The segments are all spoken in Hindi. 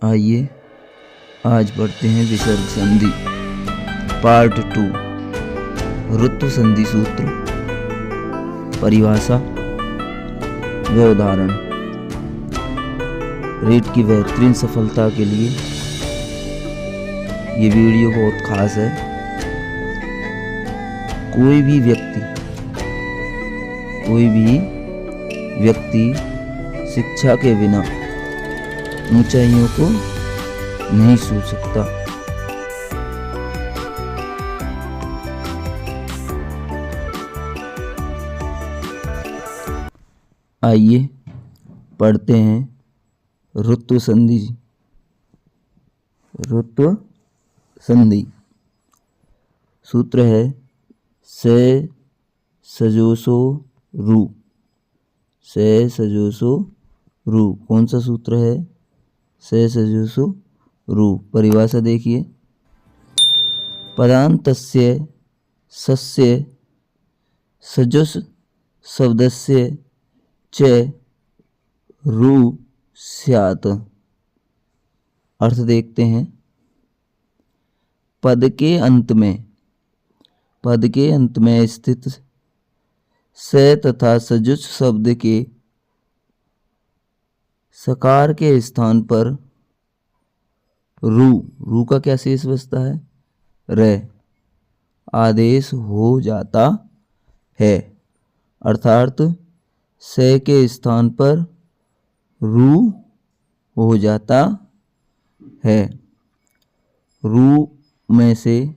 आइए आज पढ़ते हैं विसर्ग संधि पार्ट 2। ऋत्व संधि सूत्र, परिभाषा व उदाहरण। रीड की बेहतरीन सफलता के लिए ये वीडियो बहुत खास है। कोई भी व्यक्ति शिक्षा के बिना ऊंचाइयों को नहीं छू सकता। आइए पढ़ते हैं ऋत्व संधि। ऋत्व संधि सूत्र है से सजोसो रू। से सजोसो रू कौन सा सूत्र है? से सजोसो रू। परिभाषा देखिए, पदान्तस्य सस्य सजुस शब्दस्य च रू स्यात्। अर्थ देखते हैं। पद के अंत में स्थित से तथा सजुस शब्द के सकार के स्थान पर रू का क्या शेष बचता है? रे आदेश हो जाता है। अर्थात से के स्थान पर रू हो जाता है। रू में से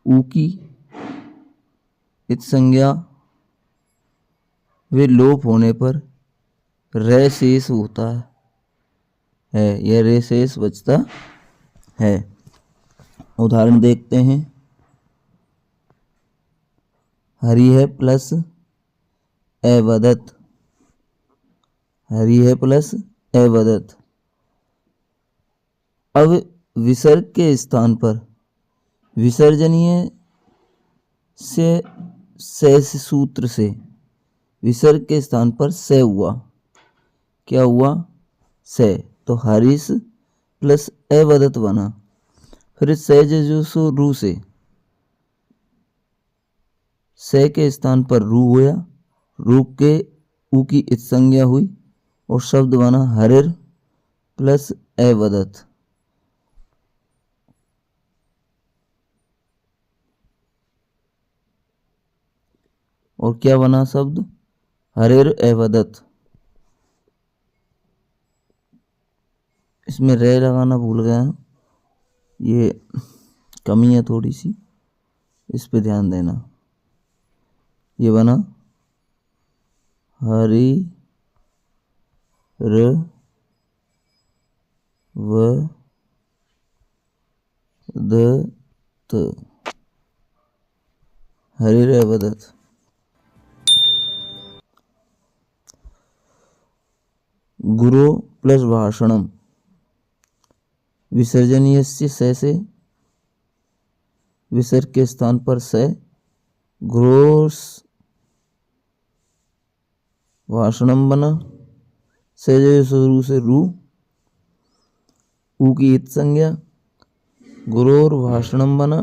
ऊ की इत संज्ञा वे लोप होने पर रे शेष होता है। यह रे शेष बचता है। उदाहरण देखते हैं। हरि है प्लस एवदत। हरि है प्लस एवदत। अब विसर्ग के स्थान पर विसर्जनीय से सूत्र से विसर्ग के स्थान पर से हुआ। क्या हुआ? से। तो हरिस प्लस एवदत बना। फिर से जो रू से के स्थान पर रू हुआ। रू के ऊ की इत संज्ञा हुई और शब्द बना हरिर प्लस एवदत। और क्या बना शब्द? हरिर एवदत। इसमें रे लगाना भूल गया, ये कमी है थोड़ी सी, इस पे ध्यान देना। ये बना हरि र व द त। हरि रे वदत। गुरु प्लस भाषणम। विसर्जनीय से विसर्ग के स्थान पर से गुरोस भाषणम बना। से शुरू से रू ऊ की इत संज्ञा गुरोर भाषणम बना।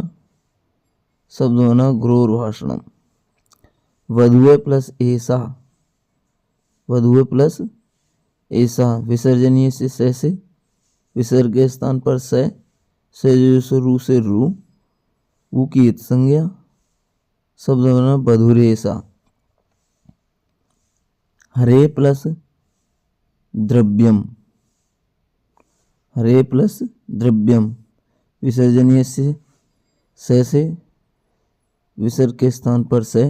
शब्द बना गुरोर भाषणम। वधुए प्लस ऐसा। वधुए प्लस ऐसा विसर्जनीय से विसर्ग के स्थान पर से रू से रू ऊ की इत संज्ञा शब्द बना बधुरेसा। हरे प्लस द्रव्यम। हरे प्लस द्रव्यम विसर्जनीय से विसर्ग के स्थान पर से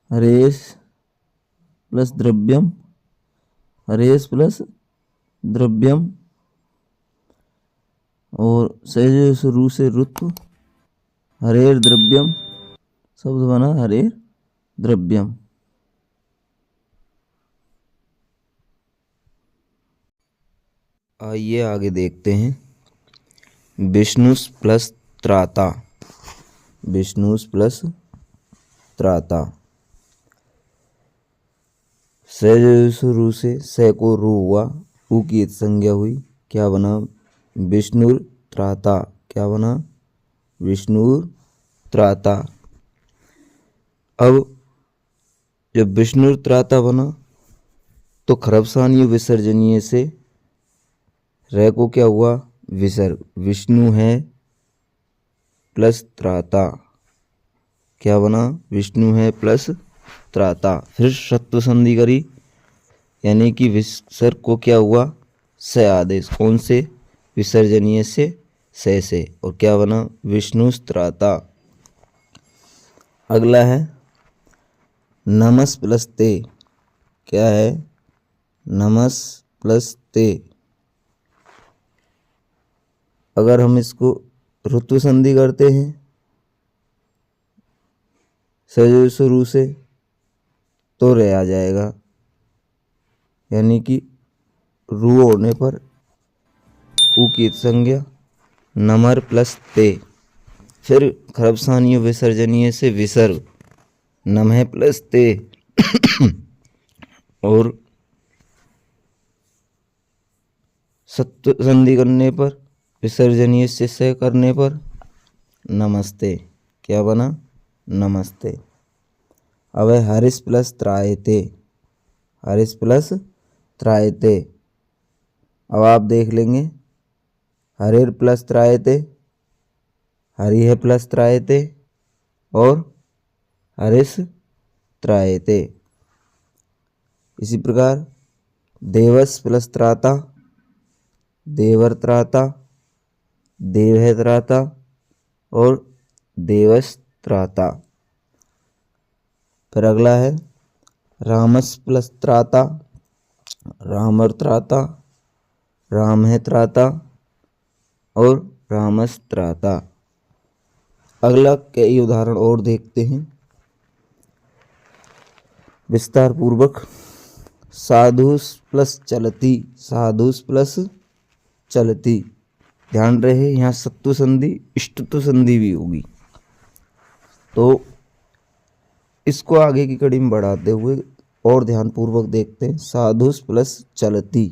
हरेश प्लस द्रव्यम। हरेश प्लस द्रव्यम और से रू से ऋत्व हरेर द्रव्यम शब्द बना हरेर द्रव्यम। आइए आगे देखते हैं। विष्णुस प्लस त्राता। विष्णुस प्लस त्राता। से शुरू से को रू हुआ, ऊ की संज्ञा हुई, क्या बना, विष्णुत्राता। क्या बना, विष्णुत्राता। अब जब विष्णुत्राता बना तो खरबसानी विसर्जनीय से रह को क्या हुआ, विसर्ग। विष्णु है प्लस त्राता। क्या बना, विष्णु है प्लस त्राता। फिर सत्व संधि करी, यानी कि विसर्ग को क्या हुआ, स आदेश। कौन से, विसर्जनीय से से, और क्या बना, विष्णुस्त्राता। अगला है नमस प्लस ते। क्या है, नमस प्लस ते। अगर हम इसको ऋतु संधि करते हैं सजो शुरू से तो रह आ जाएगा, यानी कि रू होने पर ऊ की संज्ञा नमर प्लस ते। फिर खरबसानी विसर्जनीय से विसर्ग नमः प्लस ते और सत्व संधि करने पर विसर्जनीय से स करने पर नमस्ते। क्या बना, नमस्ते। अब है हरिस प्लस त्रायते। हरिस प्लस त्रायते। अब आप देख लेंगे, हरिर प्लस त्रायते, हरि है प्लस त्रायते और हरिस त्रायते। इसी प्रकार देवस प्लस त्राता, देवर त्राता, देव है त्राता और देवस त्राता। फिर अगला है रामस प्लस त्राता, रामर त्राता, राम है त्राता और रामस त्राता। अगला कई उदाहरण और देखते हैं विस्तार पूर्वक। साधुस प्लस चलती, साधुस प्लस चलती। ध्यान रहे यहाँ सत्व संधि इष्टत्व संधि भी होगी, तो इसको आगे की कड़ी में बढ़ाते हुए और ध्यान पूर्वक देखते हैं। साधुस प्लस चलती,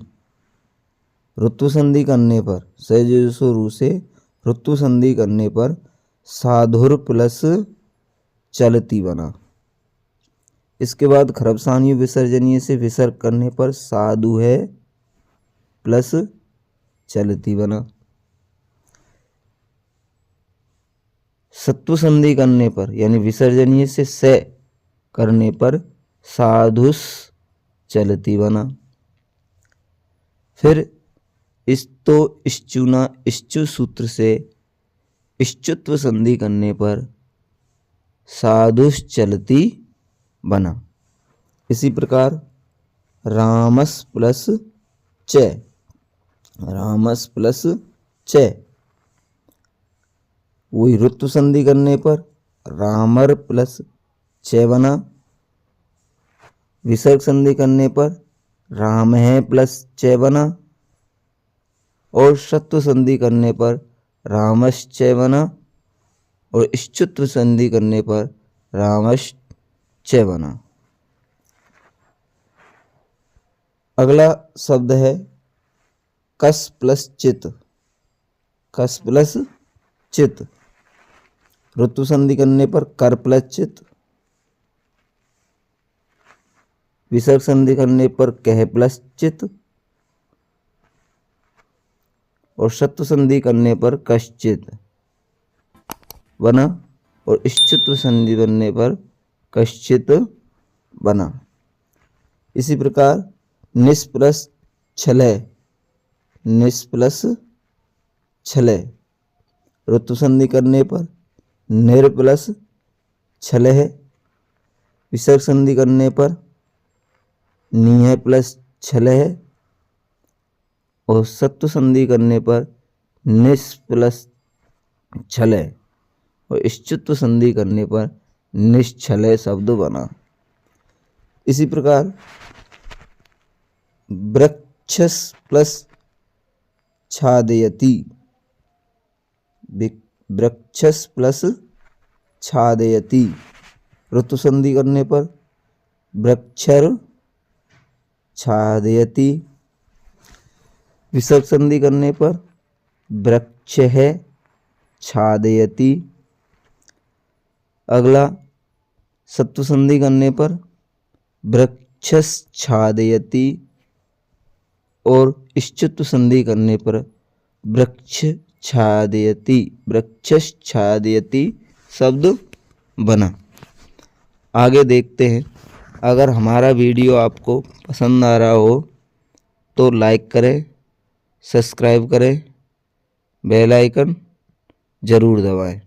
ऋतु संधि करने पर सजो से ऋतु संधि करने पर साधुर प्लस चलती बना। इसके बाद खरबसानी विसर्जनीय से विसर्ग करने पर साधु है प्लस चलती बना। सत्व संधि करने पर यानी विसर्जनीय से करने पर साधुस चलती बना। फिर इस्तो इश्चुना इश्चु सूत्र से इश्चुत्व संधि करने पर साधुस चलती बना। इसी प्रकार रामस प्लस च, रामस प्लस च, वही ऋतु संधि करने पर रामर प्लस च बना। विसर्ग संधि करने पर राम है प्लस च बना और सत्व संधि करने पर रामश्च बना और इश्चुत्व संधि करने पर रामश्च बना। अगला शब्द है कस प्लस चित, कस प्लस चित। ऋतु संधि करने पर कर प्लस चित, विसर्ग संधि करने पर कह प्लस चित और सत्व संधि करने पर कश्चित बना और इश्चुत्व संधि बनने पर कश्चित बना। इसी प्रकार निस प्लस छलय, निस प्लस छलय। ऋतु संधि करने पर निर प्लस छलय, विसर्ग संधि करने पर नीह प्लस छलय और सत्व संधि करने पर निस प्लस छलय और इश्चुत्व संधि करने पर निश्छलय शब्द बना। इसी प्रकार वृक्षस प्लस छादयति, वृक्षस प्लस छादयति। ऋतु संधि करने पर वृक्षर छादयति, विसर्ग संधि करने पर वृक्ष है छादयति। अगला सत्व संधि करने पर वृक्षश्छादयति और इश्चुत्व संधि करने पर वृक्ष छादयति, वृक्षश्छादयति शब्द बना। आगे देखते हैं। अगर हमारा वीडियो आपको पसंद आ रहा हो तो लाइक करें, सब्सक्राइब करें, बेल आइकन ज़रूर दबाएं।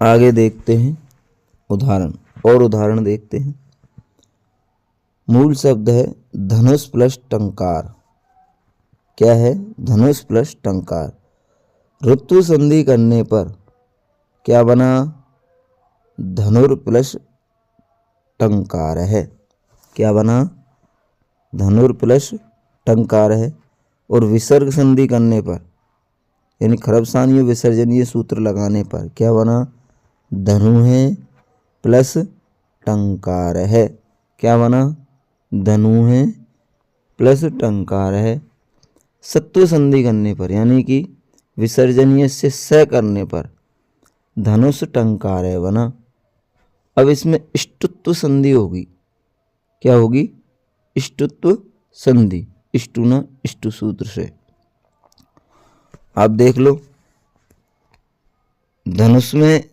आगे देखते हैं उदाहरण, और उदाहरण देखते हैं। मूल शब्द है धनुष प्लस टंकार। क्या है? धनुष प्लस टंकार। ऋतु संधि करने पर क्या बना? धनुर प्लस टंकार है। क्या बना? धनुर प्लस टंकार है। और विसर्ग संधि करने पर यानी खरबसानी विसर्जनीय सूत्र लगाने पर क्या बना? धनु है प्लस टंकार है। क्या बना? धनु है प्लस टंकार है। सत्व संधि करने पर यानी कि विसर्जनीय से स करने पर धनुष टंकार है बना। अब इसमें इष्टुत्व संधि होगी। क्या होगी? इष्टुत्व संधि, इष्टु न इष्टु सूत्र से। आप देख लो, धनुष में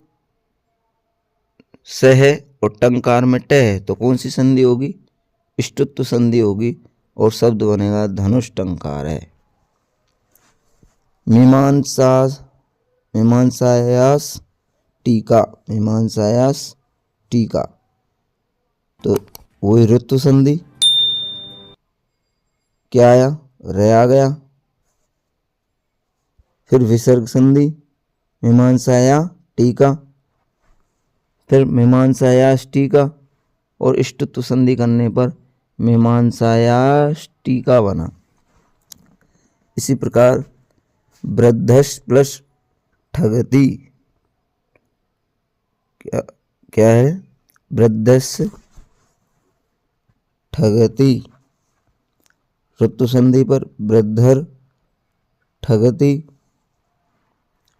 स है और टंकार में ट है, तो कौन सी संधि होगी? इष्टुत्व संधि होगी और शब्द बनेगा धनुष टंकार है। मीमांसायास टीका, मीमांसायास टीका, तो वही ऋतु संधि। क्या आया? रे आ गया। फिर विसर्ग संधि मीमांसाया टीका, फिर मीमांसायास टीका और इष्टुत्व संधि करने पर मीमांसायास टीका बना। इसी प्रकार वृद्धश प्लस ठगति। क्या है? वृद्धश ठगति। ऋतु संधि पर वृद्धर ठगति।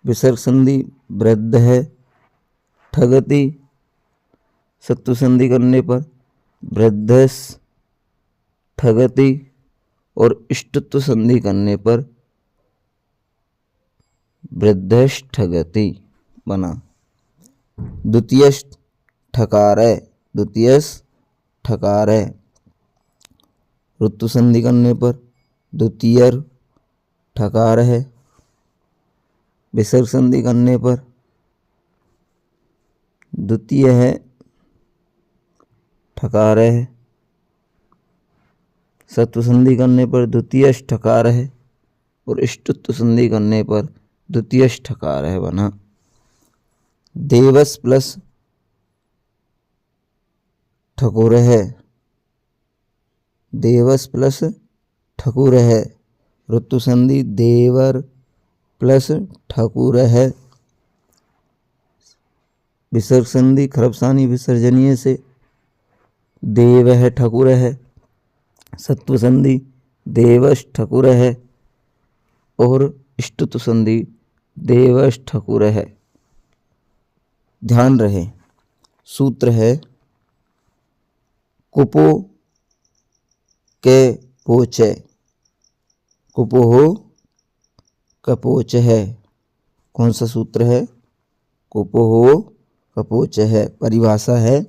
विसर्ग संधि वृद्ध है ठगति। सत्व संधि करने पर वृद्धस ठगति और इष्टुत्व संधि करने पर वृद्धश ठगति बना। द्वितीयश ठकार है, द्वितीयश ठकार है। ऋतु संधि करने पर द्वितीयर ठकार है। विसर्ग संधि करने पर द्वितीय है ठकार है। सत्व संधि करने पर द्वितीयश ठकार है और इष्टुत्व संधि करने पर द्वितीयश ठकार है बना। देवस प्लस ठकुर है, देवस प्लस ठकुर है। ऋतु संधि देवर प्लस ठकुर है। विसर्ग संधि खरबसानी विसर्जनीय से देव है ठकुर है। सत्व संधि देवश ठकुर है और इष्टुत्व संधि देवश ठकुर है। ध्यान रहे, सूत्र है कुपो के पोचे, कुपोह कपोच है। कौन सा सूत्र है? कुपोह कपोच है। परिभाषा है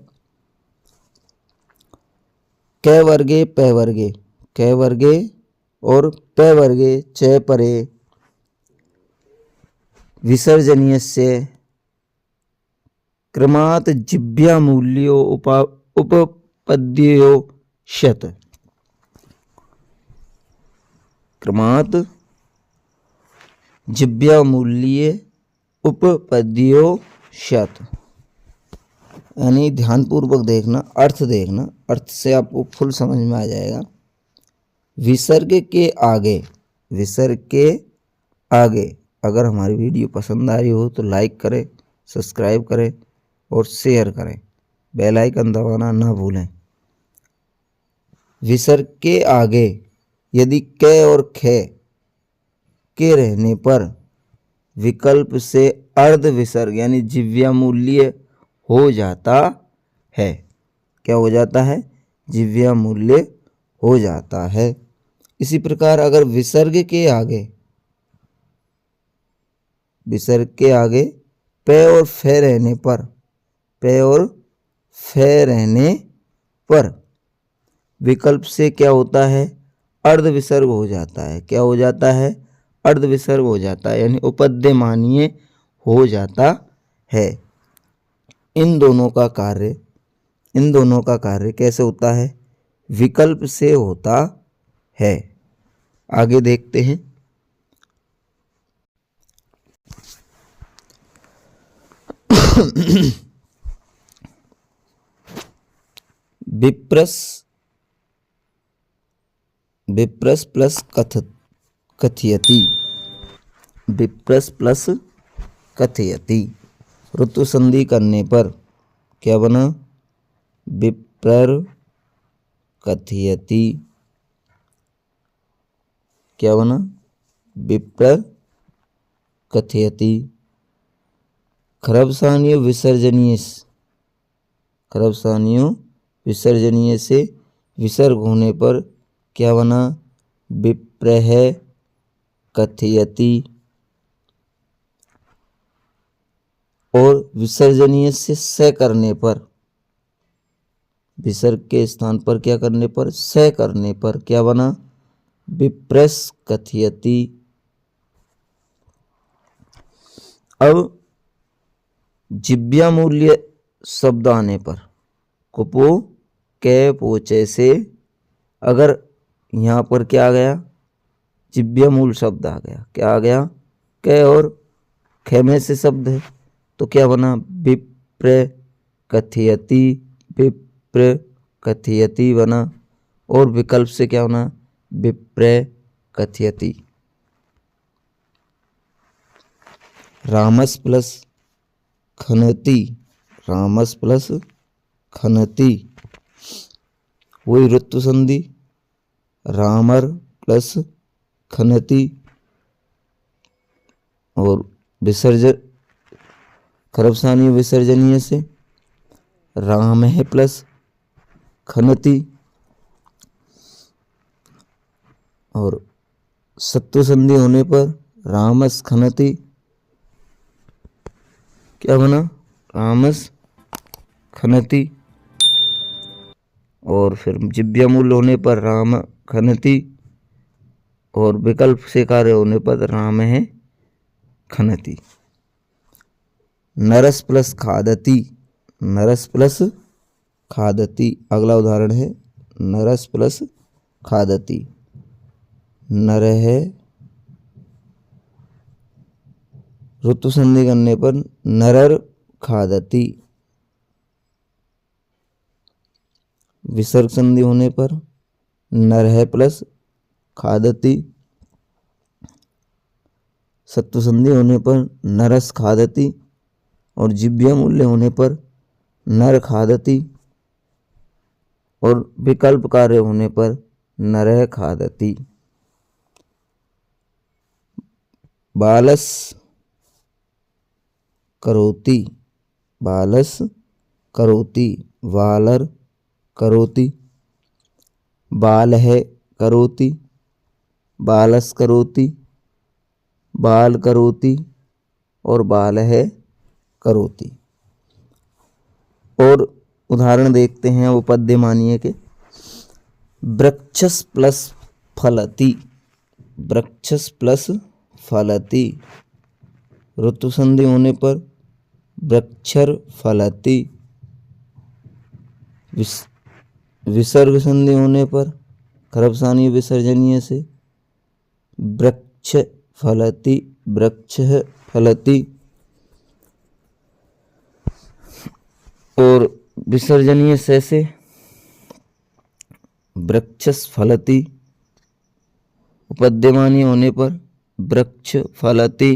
कै वर्गे पै वर्गे, कै वर्गे और पै वर्गे च परे विसर्जनीय से क्रमात् जिभ्या मूल्यो उपपद्यो शत, क्रमात् जिभ्या मूल्य उपपद्यो शत। यानी ध्यानपूर्वक देखना, अर्थ देखना, अर्थ से आपको फुल समझ में आ जाएगा। विसर्ग के आगे, विसर्ग के आगे अगर हमारी वीडियो पसंद आ रही हो तो लाइक करें, सब्सक्राइब करें और शेयर करें। बेल आइकन दबाना ना भूलें। विसर्ग के आगे यदि क और ख के रहने पर विकल्प से अर्ध विसर्ग यानी जिव्यामूल्य हो जाता है। क्या हो जाता है? जिव्यामूल्य हो जाता है। इसी प्रकार अगर विसर्ग के आगे प और फ रहने पर विकल्प से क्या होता है? अर्ध विसर्ग हो जाता है। क्या हो जाता है? अर्ध विसर्ग हो जाता है यानी उपद्यमानीय हो जाता है। इन दोनों का कार्य कैसे होता है? विकल्प से होता है। आगे देखते हैं। विप्रस प्लस कथयति। विप्रस प्लस कथयति ऋतु संधि करने पर क्या बना? विप्र कथयति। क्या बना? विप्र कथयति। खरबसानिय विसर्जनीय से विसर्ग होने पर क्या बना? विप्रह कथयति। और विसर्जनीय से स करने पर, विसर्ग के स्थान पर क्या करने पर? स करने पर क्या बना? विप्रस कथयति। अब जिव्यामूल्य शब्द आने पर कुपो कै पोचे से अगर यहाँ पर क्या आ गया? जिव्यामूल शब्द आ गया। क्या आ गया? कै और ख में से शब्द है तो क्या बना? विप्र कथयति। विप्र कथयति बना। और विकल्प से क्या बना? विप्र कथयति। रामस प्लस खनति। रामस प्लस खनति वही ऋतु संधि। रामर प्लस खनति और विसर्जन खरबसानी विसर्जनीय से राम है प्लस खनति और सत्तु संधि होने पर रामस खनति। क्या बना? रामस खनति। और फिर जिव्यामूल होने पर राम खनति और विकल्प से कार्य होने पर राम है खनति। नरस प्लस खादति। नरस प्लस खादति अगला उदाहरण है नरस प्लस खादति। नर है ऋतु संधि करने पर नरर खादति। विसर्ग संधि होने पर नर है प्लस खादति। सत्तु संधि होने पर नरस खादति और जिव्यामूल्य होने पर नर खादति और विकल्प कार्य होने पर नरह खादति। बालस करोति। बालस करोति। वालर करोति। बाल है करोति। बालस करोति। बाल करोति और बाल है करोति। और उदाहरण देखते हैं उपद्यमानीय के। वृक्षस प्लस फलति। वृक्षस प्लस फलति ऋतु संधि होने पर वृक्षर फलति। विसर्ग संधि होने पर खरबसानी विसर्जनीय से वृक्ष फलति। वृक्ष फलति और विसर्जनीय से वृक्षस फलति। उपद्यमानीय होने पर वृक्ष फलति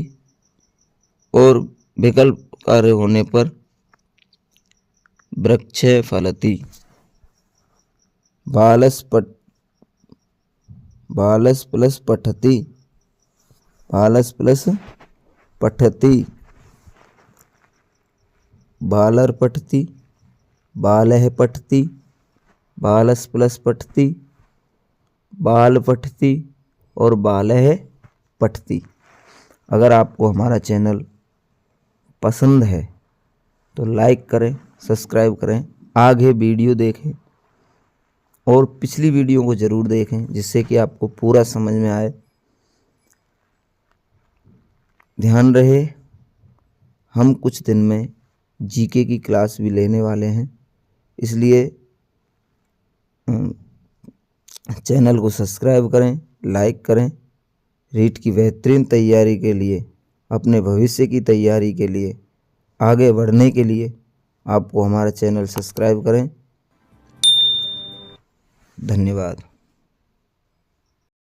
और विकल्प कार्य होने पर वृक्ष फलति। बालस प्लस पठति, बालस प्लस पठति, बालर पठति, बालः पठति, बालस प्लस पठति, बाल पठति और बालः पठति। अगर आपको हमारा चैनल पसंद है तो लाइक करें, सब्सक्राइब करें, आगे वीडियो देखें और पिछली वीडियो को ज़रूर देखें जिससे कि आपको पूरा समझ में आए। ध्यान रहे, हम कुछ दिन में जीके की क्लास भी लेने वाले हैं, इसलिए चैनल को सब्सक्राइब करें, लाइक करें। रीट की बेहतरीन तैयारी के लिए, अपने भविष्य की तैयारी के लिए, आगे बढ़ने के लिए आपको हमारा चैनल सब्सक्राइब करें। धन्यवाद।